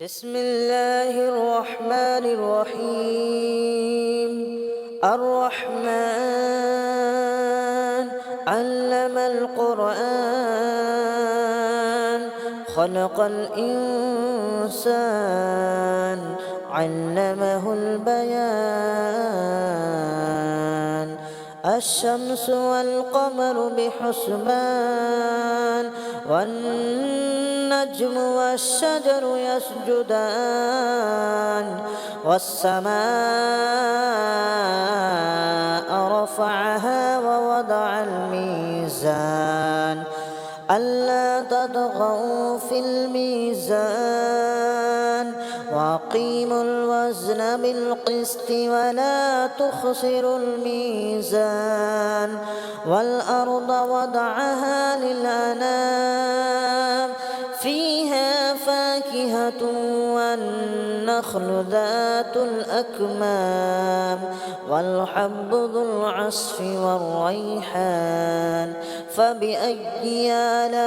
بسم الله الرحمن الرحيم. الرحمن علم القرآن خلق الإنسان علمه البيان. الشمس والقمر بحسبان والنجم والشجر يسجدان والسماء رفعها ووضع الميزان ألا تطغوا في الميزان وأقيموا الوزن بالقسط ولا تخسروا الميزان. والأرض وضعها للأنام فيها فاكهة والنخل ذات الأكمام والحب ذو العصف والريحان. فبأي آلاء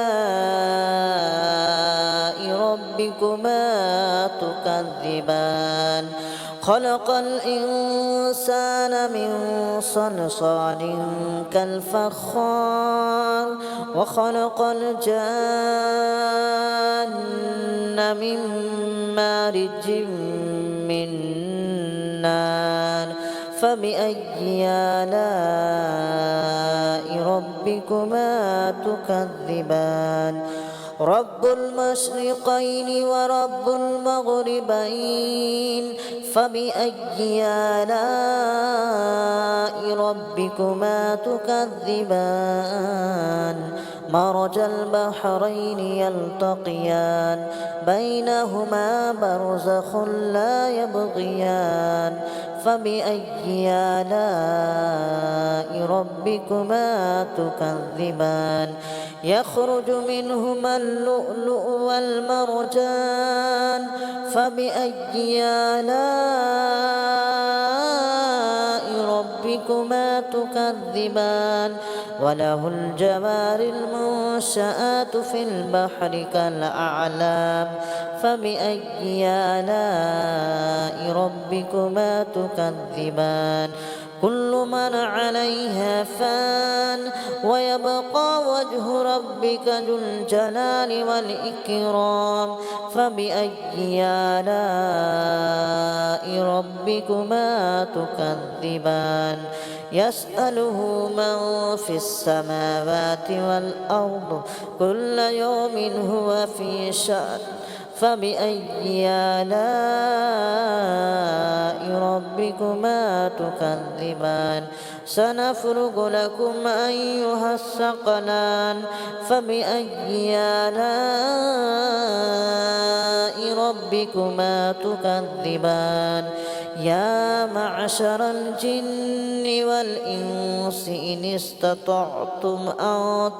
ربكما تكذبان؟ خلق الإنسان من صلصال كالفخار وخلق الجان من مارج من نار. فبأي آلاء ربكما تكذبان؟ رب المشرقين ورب المغربين. فبأي آلاء ربكما تكذبان؟ مرج البحرين يلتقيان بينهما برزخ لا يبغيان. فبأي آلاء ربكما تكذبان؟ يخرج منهما اللؤلؤ والمرجان. فبأي آلاء ربكما تكذبان؟ وله الجوار المنشآت في البحر كالأعلام. فبأي آلاء ربكما تكذبان؟ كل من عليها فان ويبقى وجه ربك ذو الجلال والإكرام. فبأي آلاء ربكما تكذبان؟ يسأله من في السماوات والأرض كل يوم هو في شأن. فبأي آلاء ربكما تكذبان؟ سنفرغ لكم أيها الثقلان. فبأي آلاء ربكما تكذبان؟ يا معشر الجن والإنس إن استطعتم أن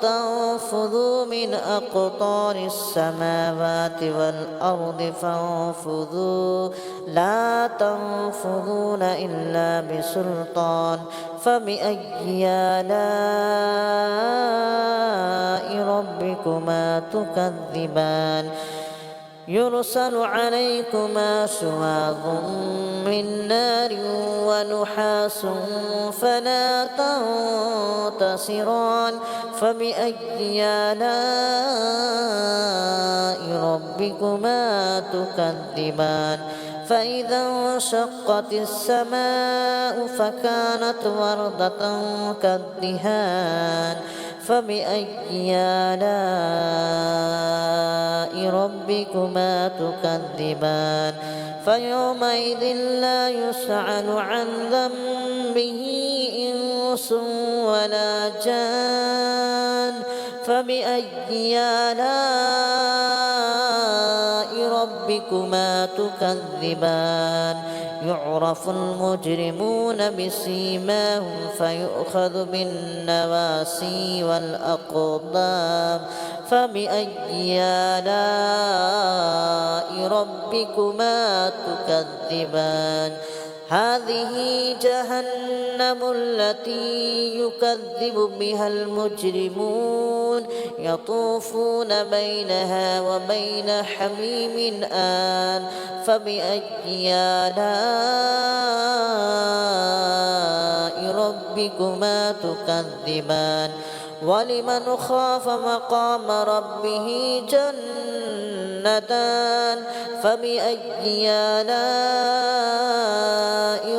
تنفذوا من أقطار السماوات والأرض فانفذوا لا تنفذون إلا بسلطان. فبأي آلاء ربكما تكذبان؟ يرسل عليكما شواظ من نار ونحاس فلا تنتصران. فبأي آلاء ربكما تكذبان؟ فإذا انشقت السماء فكانت وردة كالدهان. فبأي آلاء ربكما تكذبان؟ فيومئذ لا يسأل عن ذنبه إنس ولا جان. فبأي آلاء ربكما تكذبان؟ يعرف المجرمون بسيماهم فيؤخذ بالنواسي والأقدام. فبأي آلاء ربكما تكذبان؟ هذه جهنم التي يكذب بها المجرمون يطوفون بينها وبين حميم آن فبأي آلاء ربكما تكذبان ولمن خاف مقام ربه جنتان فبأي آلاء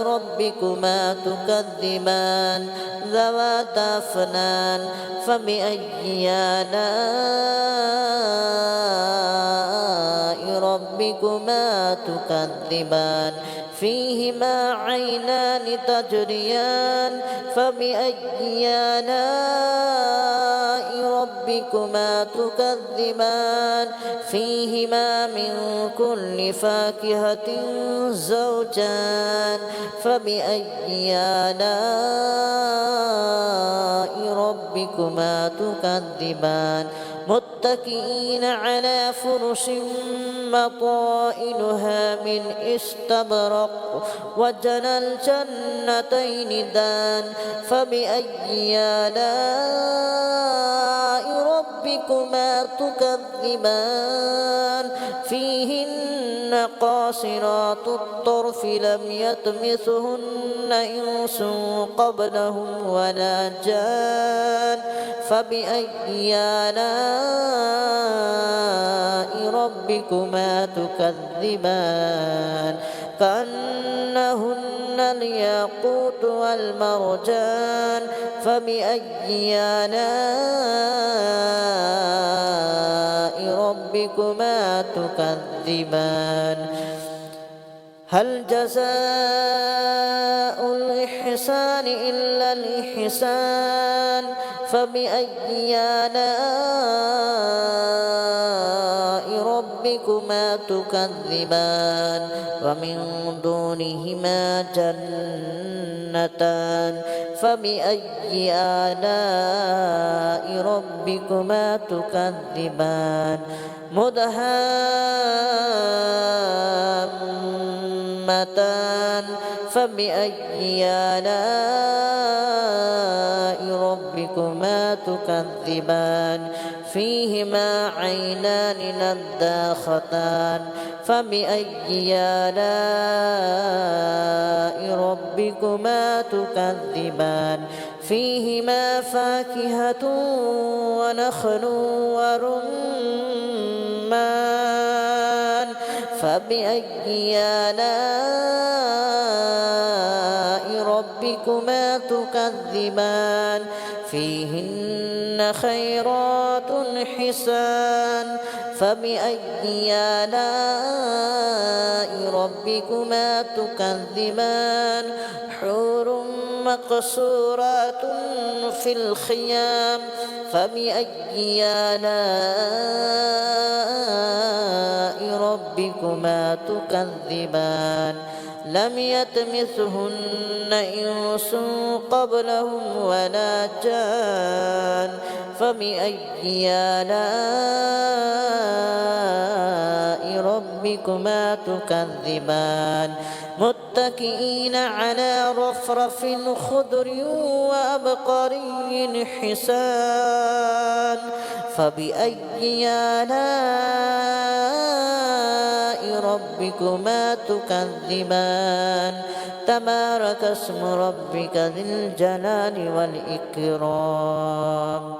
ربكما تكذبان ذواتا أفنان فبأي آلاء ربكما تكذبان فيهما عينان تجريان فبأي آلاء ربكما تكذبان فيهما من كل فاكهة زوجان فبأي آلاء ربكما تكذبان متكئين على فرش مطائنها من استبرق وجنى الجنتين دان فبأي آلاء ربكما تكذبان فيهن قاصرات الطرف لم يطمثهن إنس قبلهم ولا جان فبأي آلاء ربكما تكذبان كأنهن الياقوت والمرجان فبأي آلاء ربكما تكذبان هل جزاء الإحسان إلا الإحسان فبأي آلاء ربكما تكذبان ومن دونهما جنتان فبأي آلاء ربكما تكذبان مدهامتان فبأي آلاء ربكما تكذبان فيهما عينان نضاختان فبأي آلاء ربكما تكذبان فيهما فاكهة ونخل ورمان فبأي آلاء ربكما تكذبان فيهن خيرات حسان فبأي آلاء ربكما تكذبان حور مقصورات في الخيام فبأي آلاء ربكما تكذبان لم يطمثهن إنس قبلهم ولا جان فبأي آلاء ربكما تكذبان متكئين على رفرف خضر وأبقري حسان فبأي آلاء ربكما تكذبان تبارك اسم ربك ذي الجلال والإكرام.